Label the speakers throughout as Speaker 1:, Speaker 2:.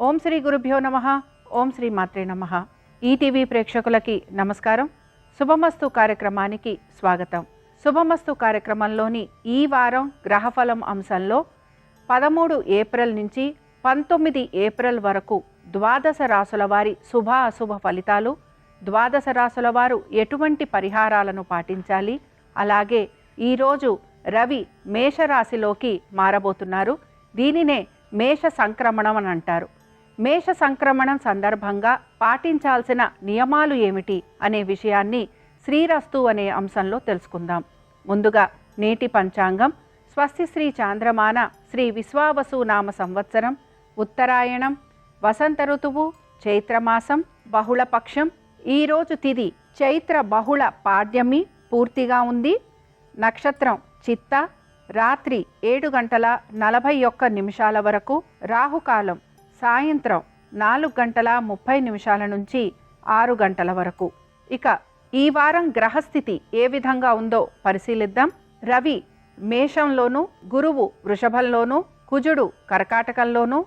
Speaker 1: ఓం శ్రీ గురుభ్యో నమః. ఓం శ్రీ మాత్రే నమః. ఈటీవీ ప్రేక్షకులకి నమస్కారం. శుభమస్తు కార్యక్రమానికి స్వాగతం. శుభమస్తు కార్యక్రమంలోని ఈ వారం గ్రహఫలం అంశంలో 13 ఏప్రిల్ నుంచి 19 ఏప్రిల్ వరకు ద్వాదశ రాసుల వారి శుభ అశుభ ఫలితాలు, ద్వాదశ రాసుల వారు ఎటువంటి పరిహారాలను పాటించాలి, అలాగే ఈరోజు రవి మేషరాశిలోకి మారబోతున్నారు. దీనినే మేష సంక్రమణం అని అంటారు. మేష సంక్రమణం సందర్భంగా పాటించాల్సిన నియమాలు ఏమిటి అనే విషయాన్ని శ్రీరస్తు అనే అంశంలో తెలుసుకుందాం. ముందుగా నేటి పంచాంగం. స్వస్తి శ్రీ చాంద్రమాన శ్రీ విశ్వావసు నామ సంవత్సరం, ఉత్తరాయణం, వసంత ఋతువు, చైత్రమాసం, బహుళపక్షం. ఈరోజు తిథి చైత్ర బహుళ పాడ్యమి పూర్తిగా ఉంది. నక్షత్రం చిత్త. రాత్రి 7:41 వరకు. రాహుకాలం సాయంత్రం 4:30 నుంచి 6 వరకు. ఇక ఈ వారం గ్రహస్థితి ఏ విధంగా ఉందో పరిశీలిద్దాం. రవి మేషంలోను, గురువు వృషభంలోను, కుజుడు కర్కాటకంలోను,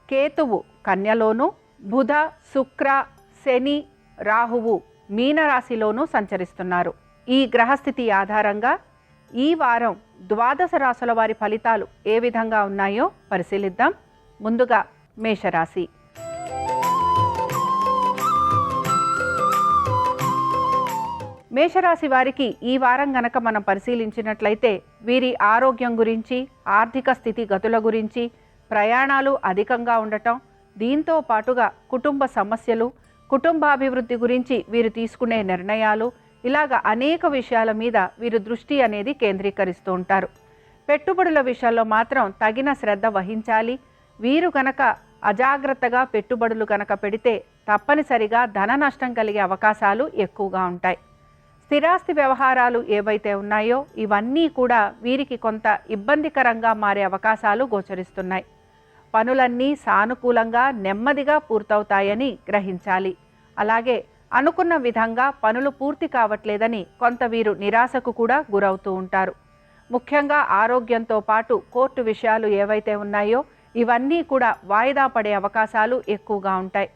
Speaker 1: కేతువు కన్యలోను, బుధ, శుక్ర, శని, రాహువు మీనరాశిలోనూ సంచరిస్తున్నారు. ఈ గ్రహస్థితి ఆధారంగా ఈ వారం ద్వాదశ రాశుల వారి ఫలితాలు ఏ విధంగా ఉన్నాయో పరిశీలిద్దాం. ముందుగా మేషరాశి. మేషరాశి వారికి ఈ వారం గనక మనం పరిశీలించినట్లయితే వీరి ఆరోగ్యం గురించి, ఆర్థిక స్థితి గతుల గురించి, ప్రయాణాలు అధికంగా ఉండటం, దీంతో పాటుగా కుటుంబ సమస్యలు, కుటుంబాభివృద్ధి గురించి వీరు తీసుకునే నిర్ణయాలు, ఇలాగ అనేక విషయాల మీద వీరు దృష్టి అనేది కేంద్రీకరిస్తూ ఉంటారు. పెట్టుబడుల విషయాల్లో మాత్రం తగిన శ్రద్ధ వహించాలి. వీరు గనక అజాగ్రత్తగా పెట్టుబడులు గనక పెడితే తప్పనిసరిగా ధన నష్టం కలిగే అవకాశాలు ఎక్కువగా ఉంటాయి. స్థిరాస్తి వ్యవహారాలు ఏవైతే ఉన్నాయో ఇవన్నీ కూడా వీరికి కొంత ఇబ్బందికరంగా మారే అవకాశాలు గోచరిస్తున్నాయి. పనులన్నీ సానుకూలంగా నెమ్మదిగా పూర్తవుతాయని గ్రహించాలి. అలాగే అనుకున్న విధంగా పనులు పూర్తి కావట్లేదని కొంత వీరు నిరాశకు కూడా గురవుతూ ఉంటారు. ముఖ్యంగా ఆరోగ్యంతో పాటు కోర్టు విషయాలు ఏవైతే ఉన్నాయో ఇవన్నీ కూడా వాయిదా పడే అవకాశాలు ఎక్కువగా ఉంటాయి.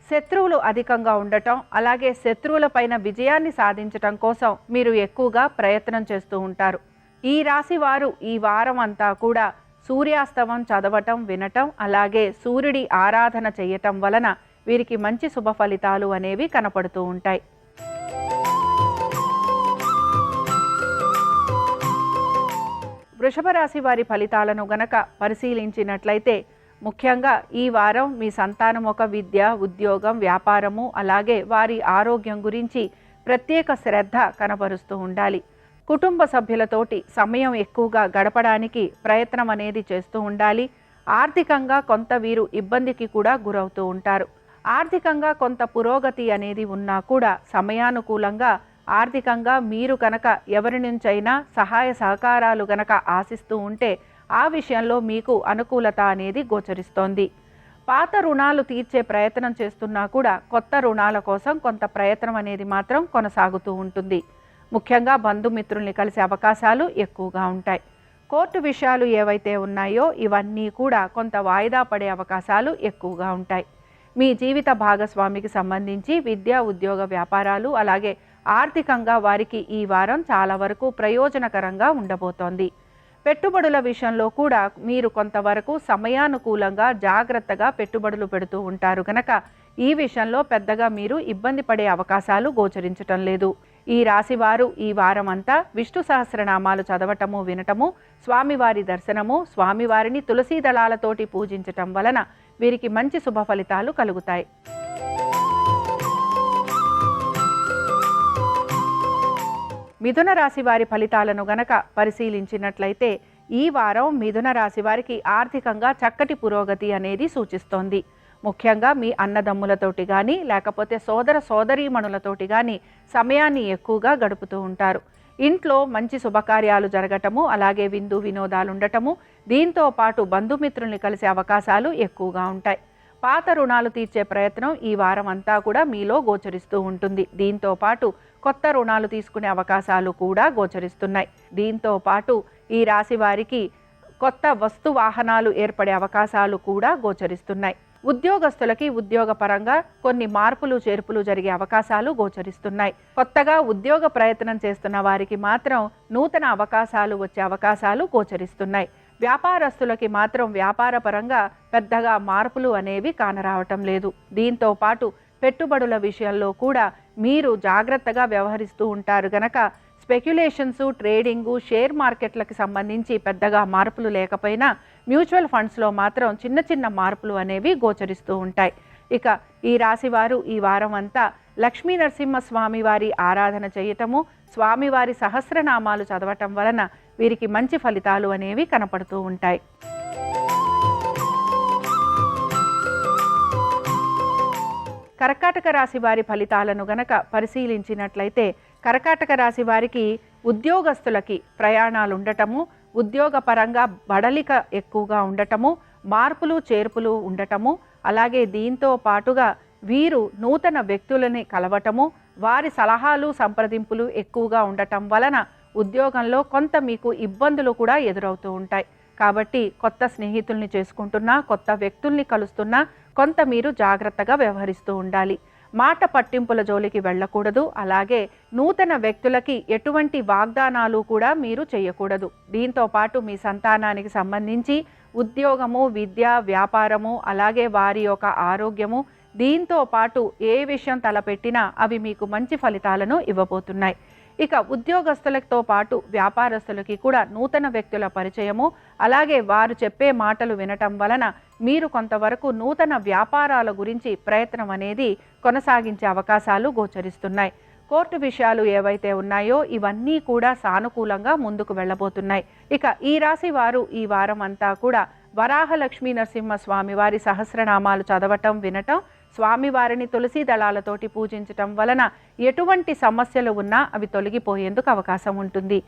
Speaker 1: శత్రువులు అధికంగా ఉండటం, అలాగే శత్రువులపైన విజయాన్ని సాధించటం కోసం మీరు ఎక్కువగా ప్రయత్నం చేస్తూ ఉంటారు. ఈ రాశి వారు ఈ వారం అంతా కూడా సూర్యాస్తమం చదవటం, వినటం, అలాగే సూర్యుడి ఆరాధన చేయటం వలన వీరికి మంచి శుభ ఫలితాలు అనేవి కనపడుతూ ఉంటాయి. వృషభ రాశి వారి ఫలితాలను గనక పరిశీలించినట్లయితే ముఖ్యంగా ఈ వారం మీ సంతానం ఒక విద్య, ఉద్యోగం, వ్యాపారము, అలాగే వారి ఆరోగ్యం గురించి ప్రత్యేక శ్రద్ధ కనబరుస్తూ ఉండాలి. కుటుంబ సభ్యులతోటి సమయం ఎక్కువగా గడపడానికి ప్రయత్నం అనేది చేస్తూ ఉండాలి. ఆర్థికంగా కొంత వీరు ఇబ్బందికి కూడా గురవుతూ ఉంటారు. ఆర్థికంగా కొంత పురోగతి అనేది ఉన్నా కూడా సమయానుకూలంగా ఆర్థికంగా మీరు కనుక ఎవరి నుంచైనా సహాయ సహకారాలు గనక ఆశిస్తూ ఉంటే ఆ విషయంలో మీకు అనుకూలత అనేది గోచరిస్తోంది. పాత రుణాలు తీర్చే ప్రయత్నం చేస్తున్నా కూడా కొత్త రుణాల కోసం కొంత ప్రయత్నం అనేది మాత్రం కొనసాగుతూ ఉంటుంది. ముఖ్యంగా బంధుమిత్రుల్ని కలిసే అవకాశాలు ఎక్కువగా ఉంటాయి. కోర్టు విషయాలు ఏవైతే ఉన్నాయో ఇవన్నీ కూడా కొంత వాయిదా పడే అవకాశాలు ఎక్కువగా ఉంటాయి. మీ జీవిత భాగస్వామికి సంబంధించి విద్య, ఉద్యోగ, వ్యాపారాలు, అలాగే ఆర్థికంగా వారికి ఈ వారం చాలా వరకు ప్రయోజనకరంగా ఉండబోతోంది. పెట్టుబడుల విషయంలో కూడా మీరు కొంతవరకు సమయానుకూలంగా జాగ్రత్తగా పెట్టుబడులు పెడుతూ ఉంటారు కనుక ఈ విషయంలో పెద్దగా మీరు ఇబ్బంది పడే అవకాశాలు గోచరించటం లేదు. ఈ రాశివారు ఈ వారం అంతా విష్ణు సహస్రనామాలు చదవటము, వినటము, స్వామివారి దర్శనము, స్వామివారిని తులసీ దళాలతోటి పూజించటం వలన వీరికి మంచి శుభ ఫలితాలు కలుగుతాయి. మిథున రాశి వారి ఫలితాలను గనక పరిశీలించినట్లయితే ఈ వారం మిథున రాశి వారికి ఆర్థికంగా చక్కటి పురోగతి అనేది సూచిస్తోంది. ముఖ్యంగా మీ అన్నదమ్ములతోటి కానీ లేకపోతే సోదర సోదరీమణులతోటి కానీ సమయాన్ని ఎక్కువగా గడుపుతూ ఉంటారు. ఇంట్లో మంచి శుభకార్యాలు జరగటము, అలాగే విందు వినోదాలు ఉండటము, దీంతో పాటు బంధుమిత్రుల్ని కలిసే అవకాశాలు ఎక్కువగా ఉంటాయి. పాత రుణాలు తీర్చే ప్రయత్నం ఈ వారం అంతా కూడా మీలో గోచరిస్తూ ఉంటుంది. దీంతో పాటు కొత్త రుణాలు తీసుకునే అవకాశాలు కూడా గోచరిస్తున్నాయి. దీంతో పాటు ఈ రాశి వారికి కొత్త వస్తు వాహనాలు ఏర్పడే అవకాశాలు కూడా గోచరిస్తున్నాయి. ఉద్యోగస్తులకి ఉద్యోగపరంగా కొన్ని మార్పులు చేర్పులు జరిగే అవకాశాలు గోచరిస్తున్నాయి. కొత్తగా ఉద్యోగ ప్రయత్నం చేస్తున్న వారికి మాత్రం నూతన అవకాశాలు వచ్చే అవకాశాలు గోచరిస్తున్నాయి. వ్యాపారస్తులకి మాత్రం వ్యాపారపరంగా పెద్దగా మార్పులు అనేవి కానరావటం లేదు. దీంతో పాటు పెట్టుబడుల విషయంలో కూడా మీరు జాగ్రత్తగా వ్యవహరిస్తూ ఉంటారు గనక స్పెక్యులేషన్స్, ట్రేడింగు, షేర్ మార్కెట్లకు సంబంధించి పెద్దగా మార్పులు లేకపోయినా మ్యూచువల్ ఫండ్స్లో మాత్రం చిన్న చిన్న మార్పులు అనేవి గోచరిస్తూ ఉంటాయి. ఇక ఈ రాశివారు ఈ వారం అంతా లక్ష్మీ నరసింహస్వామి వారి ఆరాధన చేయటము, స్వామివారి సహస్రనామాలు చదవటం వలన వీరికి మంచి ఫలితాలు అనేవి కనపడుతూ ఉంటాయి. కర్కాటక రాశి వారి ఫలితాలను గనక పరిశీలించినట్లయితే కర్కాటక రాశి వారికి ఉద్యోగస్తులకి ప్రయాణాలు ఉండటము, ఉద్యోగపరంగా బడలిక ఎక్కువగా ఉండటము, మార్పులు చేర్పులు ఉండటము, అలాగే దీంతో పాటుగా వీరు నూతన వ్యక్తులని కలవటము, వారి సలహాలు సంప్రదింపులు ఎక్కువగా ఉండటం వలన ఉద్యోగంలో కొంత మీకు ఇబ్బందులు కూడా ఎదురవుతూ ఉంటాయి. కాబట్టి కొత్త స్నేహితుల్ని చేసుకుంటున్నా, కొత్త వ్యక్తుల్ని కలుస్తున్నా కొంత మీరు జాగ్రత్తగా వ్యవహరిస్తూ ఉండాలి. మాట పట్టింపుల జోలికి వెళ్ళకూడదు. అలాగే నూతన వ్యక్తులకి ఎటువంటి వాగ్దానాలు కూడా మీరు చేయకూడదు. దీంతో పాటు మీ సంతానానికి సంబంధించి ఉద్యోగము, విద్య, వ్యాపారము, అలాగే వారి యొక్క ఆరోగ్యము, దీంతో పాటు ఏ విషయం తలపెట్టినా అవి మీకు మంచి ఫలితాలను ఇవ్వబోతున్నాయి. ఇక ఉద్యోగస్తులతో పాటు వ్యాపారస్తులకి కూడా నూతన వ్యక్తుల పరిచయము, అలాగే వారు చెప్పే మాటలు వినటం వలన మీరు కొంతవరకు నూతన వ్యాపారాల గురించి ప్రయత్నం అనేది కొనసాగించే అవకాశాలు గోచరిస్తున్నాయి. కోర్టు విషయాలు ఏవైతే ఉన్నాయో ఇవన్నీ కూడా సానుకూలంగా ముందుకు వెళ్ళబోతున్నాయి. ఇక ఈ రాశి వారు ఈ వారం అంతా కూడా వరాహ లక్ష్మీ నరసింహ స్వామి వారి సహస్రనామాలు చదవటం, వినటం, స్వామివారిని తులసి దళాలతోటి పూజించటం వలన ఎటువంటి సమస్యలు ఉన్నా అవి తొలగిపోయేందుకు అవకాశం ఉంటుంది.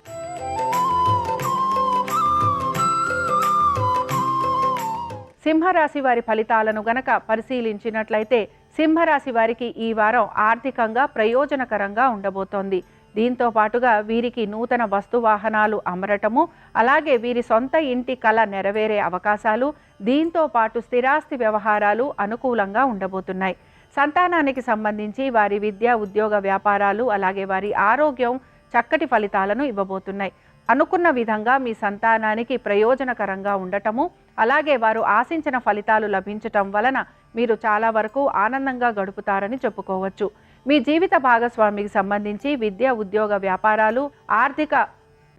Speaker 1: సింహరాశి వారి ఫలితాలను గనక పరిశీలించినట్లయితే సింహరాశి వారికి ఈ వారం ఆర్థికంగా ప్రయోజనకరంగా ఉండబోతోంది. దీంతో పాటుగా వీరికి నూతన వస్తువాహనాలు అమరటము, అలాగే వీరి సొంత ఇంటి కల నెరవేరే అవకాశాలు, దీంతో పాటు స్థిరాస్తి వ్యవహారాలు అనుకూలంగా ఉండబోతున్నాయి. సంతానానికి సంబంధించి వారి విద్య, ఉద్యోగ, వ్యాపారాలు, అలాగే వారి ఆరోగ్యం చక్కటి ఫలితాలను ఇవ్వబోతున్నాయి. అనుకున్న విధంగా మీ సంతానానికి ప్రయోజనకరంగా ఉండటము, అలాగే వారు ఆశించిన ఫలితాలు లభించటం వలన మీరు చాలా వరకు ఆనందంగా గడుపుతారని చెప్పుకోవచ్చు. మీ జీవిత భాగస్వామికి సంబంధించి విద్య, ఉద్యోగ, వ్యాపారాలు, ఆర్థిక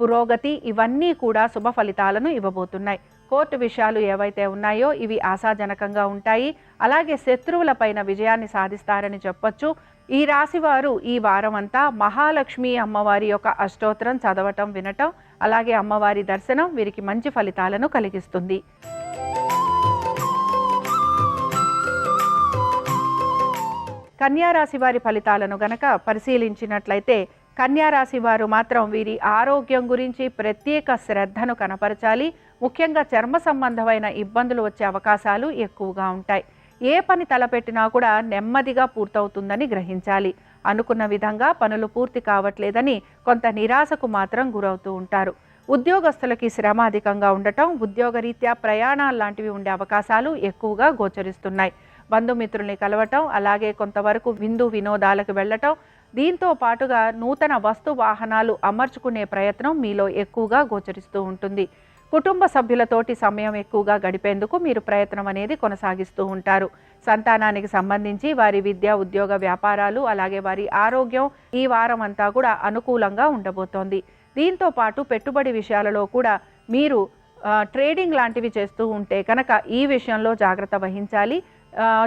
Speaker 1: పురోగతి ఇవన్నీ కూడా శుభ ఫలితాలను ఇవ్వబోతున్నాయి. కోర్టు విషయాలు ఏవైతే ఉన్నాయో ఇవి ఆశాజనకంగా ఉంటాయి. అలాగే శత్రువులపైన విజయాన్ని సాధిస్తారని చెప్పొచ్చు. ఈ రాశి వారు ఈ వారం అంతా మహాలక్ష్మి అమ్మవారి యొక్క అష్టోత్తరం చదవటం, వినటం, అలాగే అమ్మవారి దర్శనం వీరికి మంచి ఫలితాలను కలిగిస్తుంది. కన్యారాశి వారి ఫలితాలను గనక పరిశీలించినట్లయితే కన్యారాశి వారు మాత్రం వీరి ఆరోగ్యం గురించి ప్రత్యేక శ్రద్ధను కనపరచాలి. ముఖ్యంగా చర్మ సంబంధమైన ఇబ్బందులు వచ్చే అవకాశాలు ఎక్కువగా ఉంటాయి. ఏ పని తలపెట్టినా కూడా నెమ్మదిగా పూర్తవుతుందని గ్రహించాలి. అనుకున్న విధంగా పనులు పూర్తి కావట్లేదని కొంత నిరాశకు మాత్రం గురవుతూ ఉంటారు. ఉద్యోగస్తులకి శ్రమ అధికంగా ఉండటం, ఉద్యోగరీత్యా ప్రయాణాలు లాంటివి ఉండే అవకాశాలు ఎక్కువగా గోచరిస్తున్నాయి. బంధుమిత్రుల్ని కలవటం, అలాగే కొంతవరకు విందు వినోదాలకు వెళ్ళటం, దీంతో పాటుగా నూతన వస్తు వాహనాలు అమర్చుకునే ప్రయత్నం మీలో ఎక్కువగా గోచరిస్తూ ఉంటుంది. కుటుంబ సభ్యులతోటి సమయం ఎక్కువగా గడిపేందుకు మీరు ప్రయత్నం అనేది కొనసాగిస్తూ ఉంటారు. సంతానానికి సంబంధించి వారి విద్య, ఉద్యోగ, వ్యాపారాలు, అలాగే వారి ఆరోగ్యం ఈ వారం అంతా కూడా అనుకూలంగా ఉండబోతోంది. దీంతో పాటు పెట్టుబడి విషయాలలో కూడా మీరు ట్రేడింగ్ లాంటివి చేస్తూ ఉంటే కనుక ఈ విషయంలో జాగ్రత్త వహించాలి.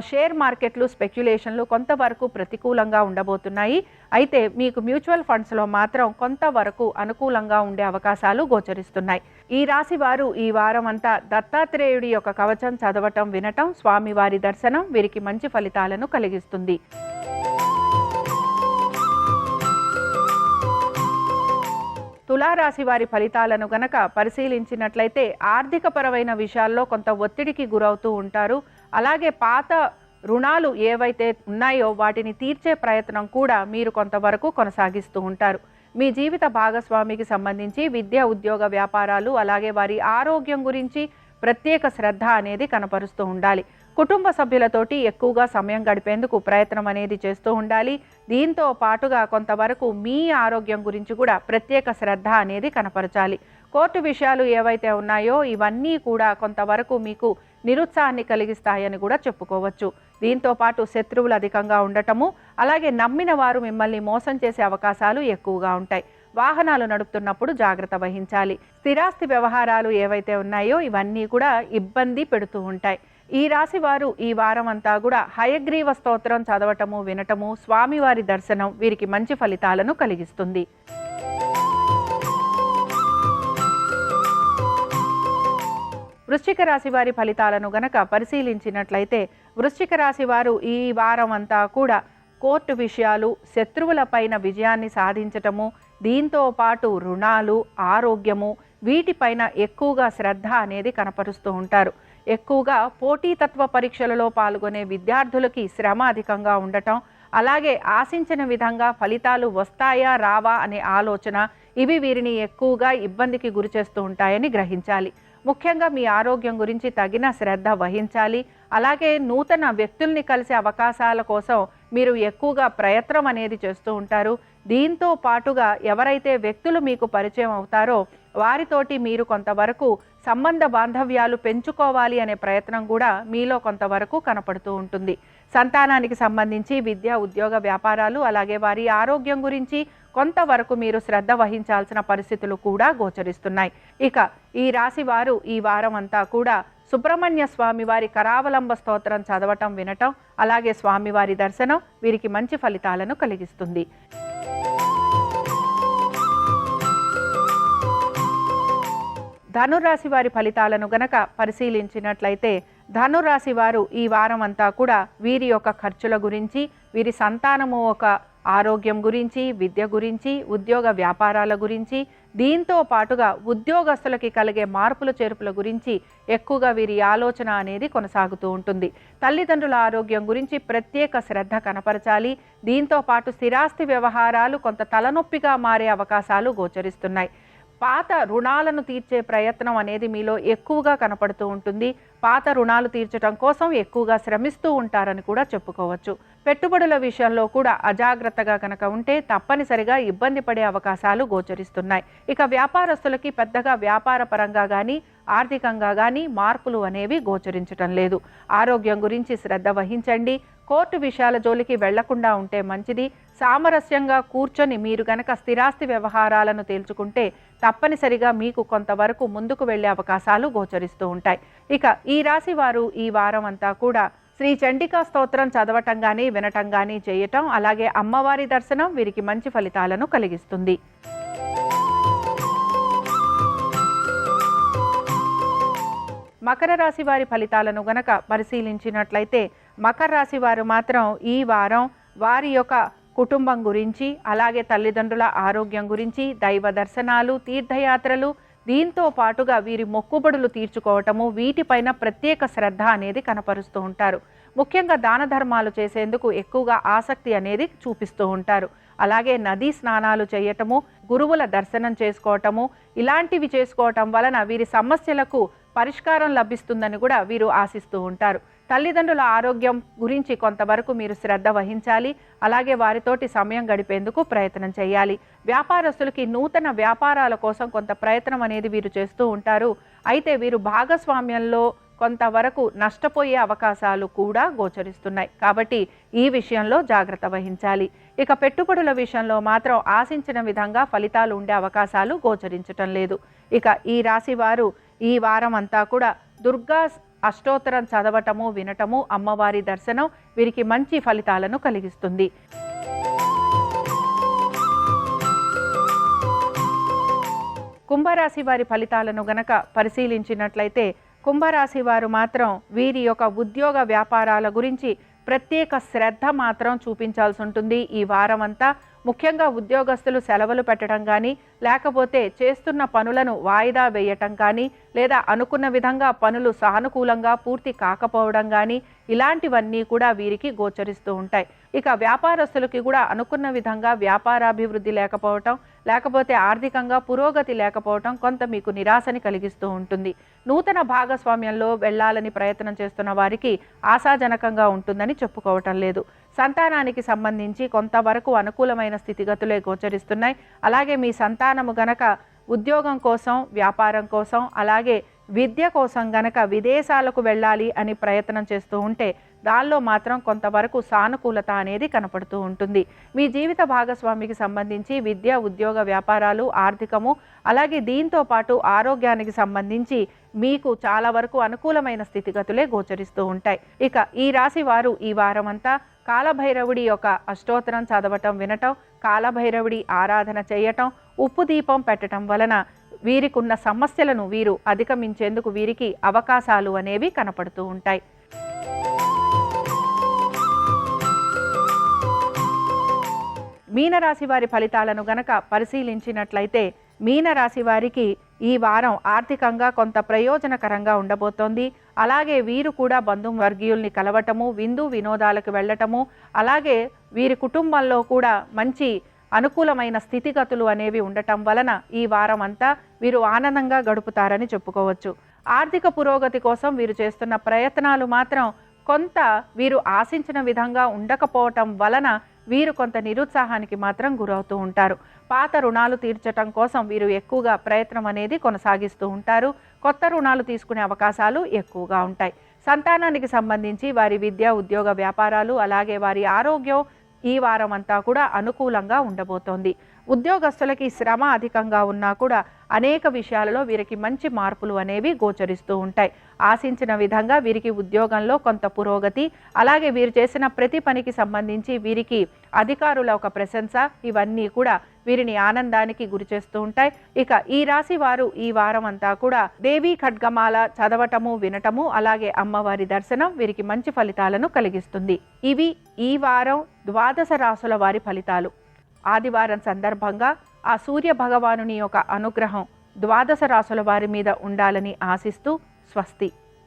Speaker 1: షేర్ మార్కెట్లు, స్పెక్యులేషన్లు కొంతవరకు ప్రతికూలంగా ఉండబోతున్నాయి. అయితే మీకు మ్యూచువల్ ఫండ్స్లో మాత్రం కొంతవరకు అనుకూలంగా ఉండే అవకాశాలు గోచరిస్తున్నాయి. ఈ రాశి వారు ఈ వారం అంతా దత్తాత్రేయుడి యొక్క కవచం చదవటం, వినటం, స్వామివారి దర్శనం వీరికి మంచి ఫలితాలను కలిగిస్తుంది. తులారాశి వారి ఫలితాలను గనక పరిశీలించినట్లయితే ఆర్థికపరమైన విషయాల్లో కొంత ఒత్తిడికి గురవుతూ ఉంటారు. అలాగే పాత రుణాలు ఏవైతే ఉన్నాయో వాటిని తీర్చే ప్రయత్నం కూడా మీరు కొంతవరకు కొనసాగిస్తూ ఉంటారు. మీ జీవిత భాగస్వామికి సంబంధించి విద్య, ఉద్యోగ, వ్యాపారాలు, అలాగే వారి ఆరోగ్యం గురించి ప్రత్యేక శ్రద్ధ అనేది కనపరుస్తూ ఉండాలి. కుటుంబ సభ్యులతోటి ఎక్కువగా సమయం గడిపేందుకు ప్రయత్నం అనేది చేస్తూ ఉండాలి. దీంతో పాటుగా కొంతవరకు మీ ఆరోగ్యం గురించి కూడా ప్రత్యేక శ్రద్ధ అనేది కనపరచాలి. కోర్టు విషయాలు ఏవైతే ఉన్నాయో ఇవన్నీ కూడా కొంతవరకు మీకు నిరుత్సాహాన్ని కలిగిస్తాయని కూడా చెప్పుకోవచ్చు. దీంతో పాటు శత్రువులు అధికంగా ఉండటము, అలాగే నమ్మిన వారు మిమ్మల్ని మోసం చేసే అవకాశాలు ఎక్కువగా ఉంటాయి. వాహనాలు నడుపుతున్నప్పుడు జాగ్రత్త వహించాలి. స్థిరాస్తి వ్యవహారాలు ఏవైతే ఉన్నాయో ఇవన్నీ కూడా ఇబ్బంది పెడుతూ ఉంటాయి. ఈ రాశి వారు ఈ వారం అంతా కూడా హయగ్రీవ స్తోత్రం చదవటము, వినటము, స్వామివారి దర్శనం వీరికి మంచి ఫలితాలను కలిగిస్తుంది. వృశ్చిక రాశి వారి ఫలితాలను గనక పరిశీలించినట్లయితే వృశ్చిక రాశి వారు ఈ వారం అంతా కూడా కోర్టు విషయాలు, శత్రువులపైన విజయాన్ని సాధించటము, దీంతో పాటు రుణాలు, ఆరోగ్యము వీటిపైన ఎక్కువగా శ్రద్ధ అనేది కనపరుస్తూ ఉంటారు. ఎక్కువగా పోటీతత్వ పరీక్షలలో పాల్గొనే విద్యార్థులకి శ్రమ అధికంగా ఉండటం, అలాగే ఆశించిన విధంగా ఫలితాలు వస్తాయా రావా అనే ఆలోచన ఇవి వీరిని ఎక్కువగా ఇబ్బందికి గురి చేస్తూ ఉంటాయని గ్రహించాలి. ముఖ్యంగా మీ ఆరోగ్యం గురించి తగిన శ్రద్ధ వహించాలి. అలాగే నూతన వ్యక్తుల్ని కలిసే అవకాశాల కోసం మీరు ఎక్కువగా ప్రయత్నం అనేది చేస్తూ ఉంటారు. దీంతో పాటుగా ఎవరైతే వ్యక్తులు మీకు పరిచయం అవుతారో వారితోటి మీరు కొంతవరకు సంబంధ బాంధవ్యాలు పెంచుకోవాలి అనే ప్రయత్నం కూడా మీలో కొంతవరకు కనపడుతూ ఉంటుంది. సంతానానికి సంబంధించి విద్య, ఉద్యోగ, వ్యాపారాలు అలాగే వారి ఆరోగ్యం గురించి కొంతవరకు మీరు శ్రద్ధ వహించాల్సిన పరిస్థితులు కూడా గోచరిస్తున్నాయి. ఇక ఈ రాశి వారు ఈ వారం అంతా కూడా సుబ్రహ్మణ్య స్వామి వారి కరావలంబ స్తోత్రం చదవటం, వినటం, అలాగే స్వామివారి దర్శనం వీరికి మంచి ఫలితాలను కలిగిస్తుంది. ధనురాశి వారి ఫలితాలను గనక పరిశీలించినట్లయితే ధనురాశి వారు ఈ వారం అంతా కూడా వీరి యొక్క ఖర్చుల గురించి, వీరి సంతానము ఒక ఆరోగ్యం గురించి, విద్య గురించి, ఉద్యోగ వ్యాపారాల గురించి, దీంతో పాటుగా ఉద్యోగస్తులకి కలిగే మార్పుల చేర్పుల గురించి ఎక్కువగా వీరి ఆలోచన అనేది కొనసాగుతూ ఉంటుంది. తల్లిదండ్రుల ఆరోగ్యం గురించి ప్రత్యేక శ్రద్ధ కనపరచాలి. దీంతో పాటు స్థిరాస్తి వ్యవహారాలు కొంత తలనొప్పిగా మారే అవకాశాలు గోచరిస్తున్నాయి. పాత రుణాలను తీర్చే ప్రయత్నం అనేది మీలో ఎక్కువగా కనపడుతూ ఉంటుంది. పాత రుణాలు తీర్చడం కోసం ఎక్కువగా శ్రమిస్తూ ఉంటారని కూడా చెప్పుకోవచ్చు. పెట్టుబడుల విషయంలో కూడా అజాగ్రత్తగా కనుక ఉంటే తప్పనిసరిగా ఇబ్బంది పడే అవకాశాలు గోచరిస్తున్నాయి. ఇక వ్యాపారస్తులకి పెద్దగా వ్యాపార పరంగా కానీ, ఆర్థికంగా కానీ మార్పులు అనేవి గోచరించటం లేదు. ఆరోగ్యం గురించి శ్రద్ధ వహించండి. కోర్టు విషయాల జోలికి వెళ్లకుండా ఉంటే మంచిది. సామరస్యంగా కూర్చొని మీరు గనక స్థిరాస్తి వ్యవహారాలను తేల్చుకుంటే తప్పనిసరిగా మీకు కొంతవరకు ముందుకు వెళ్లే అవకాశాలు గోచరిస్తూ ఉంటాయి. ఇక ఈ రాశి వారు ఈ వారం అంతా కూడా శ్రీ చండికా స్తోత్రం చదవటం కానీ, వినటం కానీ చేయటం, అలాగే అమ్మవారి దర్శనం వీరికి మంచి ఫలితాలను కలిగిస్తుంది. మకర రాశి వారి ఫలితాలను గనక పరిశీలించినట్లయితే మకర రాశి వారు మాత్రం ఈ వారం వారి యొక్క కుటుంబం గురించి, అలాగే తల్లిదండ్రుల ఆరోగ్యం గురించి, దైవ దర్శనాలు, తీర్థయాత్రలు, దీంతో పాటుగా వీరి మొక్కుబడులు తీర్చుకోవటము వీటిపైన ప్రత్యేక శ్రద్ధ అనేది కనపరుస్తూ ఉంటారు. ముఖ్యంగా దాన ధర్మాలు చేసేందుకు ఎక్కువగా ఆసక్తి అనేది చూపిస్తూ ఉంటారు. అలాగే నదీ స్నానాలు చేయటము, గురువుల దర్శనం చేసుకోవటము, ఇలాంటివి చేసుకోవటం వలన వీరి సమస్యలకు పరిష్కారం లభిస్తుందని కూడా వీరు ఆశిస్తూ ఉంటారు. తల్లిదండ్రుల ఆరోగ్యం గురించి కొంతవరకు మీరు శ్రద్ధ వహించాలి. అలాగే వారితోటి సమయం గడిపేందుకు ప్రయత్నం చేయాలి. వ్యాపారస్తులకి నూతన వ్యాపారాల కోసం కొంత ప్రయత్నం అనేది వీరు చేస్తూ ఉంటారు. అయితే వీరు భాగస్వామ్యంలో కొంతవరకు నష్టపోయే అవకాశాలు కూడా గోచరిస్తున్నాయి. కాబట్టి ఈ విషయంలో జాగ్రత్త వహించాలి. ఇక పెట్టుబడుల విషయంలో మాత్రం ఆశించిన విధంగా ఫలితాలు ఉండే అవకాశాలు గోచరించటం లేదు. ఇక ఈ రాశి వారు ఈ వారం అంతా కూడా దుర్గా అష్టోత్తరం చదవటము, వినటము, అమ్మవారి దర్శనం వీరికి మంచి ఫలితాలను కలిగిస్తుంది. కుంభరాశి వారి ఫలితాలను గనక పరిశీలించినట్లయితే కుంభరాశి వారు మాత్రం వీరి యొక్క ఉద్యోగ వ్యాపారాల గురించి ప్రత్యేక శ్రద్ధ మాత్రం చూపించాల్సి ఉంటుంది ఈ వారం అంతా. ముఖ్యంగా ఉద్యోగస్తులు సెలవులు పెట్టడం కానీ, లేకపోతే చేస్తున్న పనులను వాయిదా వేయటం కానీ, లేదా అనుకున్న విధంగా పనులు సానుకూలంగా పూర్తి కాకపోవడం కానీ, ఇలాంటివన్నీ కూడా వీరికి గోచరిస్తూ ఉంటాయి. ఇక వ్యాపారస్తులకి కూడా అనుకున్న విధంగా వ్యాపారాభివృద్ధి లేకపోవటం, లేకపోతే ఆర్థికంగా పురోగతి లేకపోవటం కొంత మీకు నిరాశని కలిగిస్తూ ఉంటుంది. నూతన భాగస్వామ్యంలో వెళ్ళాలని ప్రయత్నం చేస్తున్న వారికి ఆశాజనకంగా ఉంటుందని చెప్పుకోవటం లేదు. సంతానానికి సంబంధించి కొంతవరకు అనుకూలమైన స్థితిగతులే గోచరిస్తున్నాయి. అలాగే మీ సంతానము గనక ఉద్యోగం కోసం, వ్యాపారం కోసం, అలాగే విద్య కోసం గనక విదేశాలకు వెళ్ళాలి అని ప్రయత్నం చేస్తూ ఉంటే దానిలో మాత్రం కొంతవరకు సానుకూలత అనేది కనపడుతూ ఉంటుంది. మీ జీవిత భాగస్వామికి సంబంధించి విద్య, ఉద్యోగ, వ్యాపారాలు, ఆర్థికము, అలాగే దీంతో పాటు ఆరోగ్యానికి సంబంధించి మీకు చాలా వరకు అనుకూలమైన స్థితిగతులే గోచరిస్తూ ఉంటాయి. ఇక ఈ రాశి వారు ఈ వారం అంతా కాలభైరవుడి యొక్క అష్టోత్తరం చదవటం, వినటం, కాలభైరవుడి ఆరాధన చేయటం, ఉప్పు దీపం పెట్టడం వలన వీరికున్న సమస్యలను వీరు అధిగమించేందుకు వీరికి అవకాశాలు అనేవి కనపడుతూ ఉంటాయి. మీనరాశి వారి ఫలితాలను గనక పరిశీలించినట్లయితే మీనరాశి వారికి ఈ వారం ఆర్థికంగా కొంత ప్రయోజనకరంగా ఉండబోతోంది. అలాగే వీరు కూడా బంధువర్గీయుల్ని కలవటము, విందు వినోదాలకు వెళ్ళటము, అలాగే వీరి కుటుంబంలో కూడా మంచి అనుకూలమైన స్థితిగతులు అనేవి ఉండటం వలన ఈ వారం అంతా వీరు ఆనందంగా గడుపుతారని చెప్పుకోవచ్చు. ఆర్థిక పురోగతి కోసం వీరు చేస్తున్న ప్రయత్నాలు మాత్రం కొంత వీరు ఆశించిన విధంగా ఉండకపోవటం వలన వీరు కొంత నిరుత్సాహానికి మాత్రం గురవుతూ ఉంటారు. పాత రుణాలు తీర్చటం కోసం వీరు ఎక్కువగా ప్రయత్నం అనేది కొనసాగిస్తూ ఉంటారు. కొత్త రుణాలు తీసుకునే అవకాశాలు ఎక్కువగా ఉంటాయి. సంతానానికి సంబంధించి వారి విద్య, ఉద్యోగ, వ్యాపారాలు, అలాగే వారి ఆరోగ్యం ఈ వారం అంతా కూడా అనుకూలంగా ఉండబోతోంది. ఉద్యోగస్తులకి శ్రమ అధికంగా ఉన్నా కూడా అనేక విషయాలలో వీరికి మంచి మార్పులు అనేవి గోచరిస్తూ ఉంటాయి. ఆశించిన విధంగా వీరికి ఉద్యోగంలో కొంత పురోగతి, అలాగే వీరు చేసిన ప్రతి పనికి సంబంధించి వీరికి అధికారుల ఒక ప్రశంస, ఇవన్నీ కూడా వీరిని ఆనందానికి గురి చేస్తూ ఉంటాయి. ఇక ఈ రాశి వారు ఈ వారం అంతా కూడా దేవీ ఖడ్గమాల చదవటము, వినటము, అలాగే అమ్మవారి దర్శనం వీరికి మంచి ఫలితాలను కలిగిస్తుంది. ఇవి ఈ వారం 12 రాశుల వారి ఫలితాలు. ఆదివారం సందర్భంగా ఆ సూర్య భగవానుని యొక్క అనుగ్రహం 12 రాశుల వారి మీద ఉండాలని ఆశిస్తూ స్వస్తి.